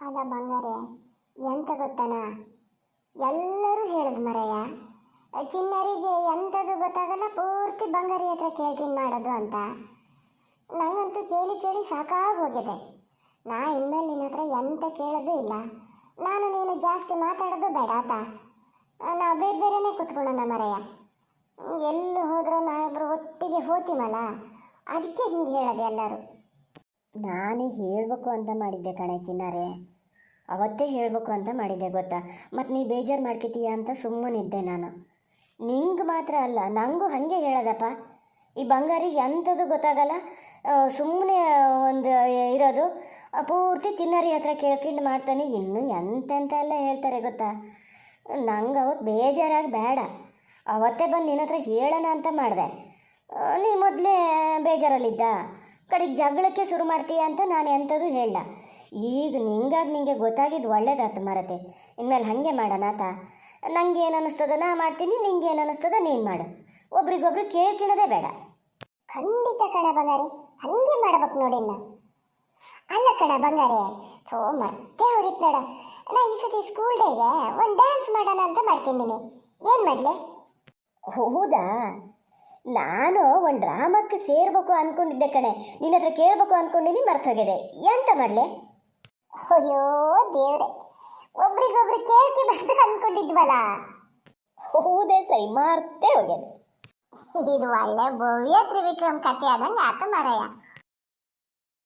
ಅಲ್ಲ ಬಂಗಾರೆ, ಎಂತ ಗೊತ್ತಾನ, ಎಲ್ಲರೂ ಹೇಳಿದ್ ಮರಯ್ಯ, ಚಿನ್ನರಿಗೆ ಎಂಥದ್ದು ಗೊತ್ತಾಗಲ್ಲ, ಪೂರ್ತಿ ಬಂಗಾರಿ ಹತ್ರ ಕೇಳ್ತೀನಿ ಮಾಡೋದು ಅಂತ. ನಂಗಂತೂ ಕೇಳಿ ಕೇಳಿ ಸಾಕಾಗಿ ಹೋಗಿದೆ. ನಾ ಇನ್ಮೇಲೆ ನಿನ್ನ ಹತ್ರ ಎಂತ ಕೇಳೋದು ಇಲ್ಲ. ನಾನು ನೀನು ಜಾಸ್ತಿ ಮಾತಾಡೋದು ಬೇಡ ಆತ. ನಾವು ಬೇರೆ ಬೇರೆನೇ ಕೂತ್ಕೊಳ್ಳೋಣ ಮರಯ್ಯ. ಎಲ್ಲಿ ಹೋದ್ರೂ ನಾವಿಬ್ರು ಒಟ್ಟಿಗೆ ಹೋತೀವಲ್ಲ, ಅದಕ್ಕೆ ಹಿಂಗೆ ಹೇಳೋದು ಎಲ್ಲರೂ. ನಾನು ಹೇಳಬೇಕು ಅಂತ ಮಾಡಿದ್ದೆ ಕಣೆ ಚಿನ್ನಾರೆ, ಅವತ್ತೇ ಹೇಳಬೇಕು ಅಂತ ಮಾಡಿದ್ದೆ ಗೊತ್ತಾ. ಮತ್ತು ನೀ ಬೇಜಾರು ಮಾಡ್ಕೊತೀಯ ಅಂತ ಸುಮ್ಮನಿದ್ದೆ ನಾನು. ನಿಂಗೆ ಮಾತ್ರ ಅಲ್ಲ, ನನಗೂ ಹಾಗೆ ಹೇಳೋದಪ್ಪ. ಈ ಬಂಗಾರಿಗೆ ಎಂಥದ್ದು ಗೊತ್ತಾಗಲ್ಲ, ಸುಮ್ಮನೆ ಒಂದು ಇರೋದು, ಪೂರ್ತಿ ಚಿನ್ನಾರಿ ಹತ್ರ ಕೇಳ್ಕೊಂಡು ಮಾಡ್ತಾನೆ. ಇನ್ನೂ ಎಂತೆಂತ ಎಲ್ಲ ಹೇಳ್ತಾರೆ ಗೊತ್ತಾ. ನಂಗೆ ಅವತ್ತು ಬೇಜಾರಾಗಿ ಬೇಡ, ಅವತ್ತೇ ಬಂದು ನಿನ್ನ ಹತ್ರ ಹೇಳೋಣ ಅಂತ ಮಾಡಿದೆ. ನೀ ಮೊದಲೇ ಬೇಜಾರಲ್ಲಿದ್ದ, ಕಡೆಗೆ ಜಗಳಕ್ಕೆ ಶುರು ಮಾಡ್ತೀಯ ಅಂತ ನಾನು ಎಂಥದ್ದು ಹೇಳ. ಈಗ ನಿಂಗೆ ಗೊತ್ತಾಗಿದ್ದು ಒಳ್ಳೇದಾಯ್ತು ಮರತೆ. ಇನ್ಮೇಲೆ ಹಾಗೆ ಮಾಡೋಣ ಆತ. ನಂಗೆ ಏನು ಅನ್ನಿಸ್ತದೋ ನಾ ಮಾಡ್ತೀನಿ, ನಿಂಗೆ ಏನು ಅನ್ನಿಸ್ತದೋ ನೀನು ಮಾಡು. ಒಬ್ರಿಗೊಬ್ರು ಕೇಳ್ಕೊಳ್ಳೋದೇ ಬೇಡ. ಖಂಡಿತ ಕಣ ಬಂಗಾರಿ, ಹಾಗೆ ಮಾಡ್ಬೇಕು ನೋಡಿ. ಅಲ್ಲ ಕಣ ಬಂಗಾರೆ, ಮತ್ತೆ ಹೋಗಿತ್ತು ನೋಡ. ನಾ ಈ ಸತಿ ಸ್ಕೂಲ್ ಡೇಗೆ ಒಂದು ಡ್ಯಾನ್ಸ್ ಮಾಡೋಣ ಅಂತ ಮಾಡ್ಕೊಂಡಿನಿ. ಏನು ಮಾಡಲಿ? ಹೌದಾ, ನಾನು ಒಂದು ಡ್ರಾಮಕ್ಕೆ ಸೇರ್ಬೇಕು ಅಂದ್ಕೊಂಡಿದ್ದೆ ಕಣೆ. ನಿನ್ನ ಹತ್ರ ಕೇಳಬೇಕು ಅಂದ್ಕೊಂಡಿನಿ, ಮರ್ತೋಗಿದೆ. ಎಂತ ಮಾಡಲಿ? ಅಯ್ಯೋ ದೇವ್ರೆ, ಒಬ್ರಿಗೊಬ್ರು ಕೇಳ್ಕೊಬಾರ್ದು ಅಂದ್ಕೊಂಡಿದ್ವಲ್ಲ. ಹೌದೇ ಸೈ, ಮರ್ತೇ ಹೋಗ್ಯದೆ. ಇದು ಒಳ್ಳೆ ಭವ್ಯ ತ್ರಿವಿಕ್ರಮ್ ಕಥೆ ಆದಂಗೆ ಆತ ಮಾರಾಯ.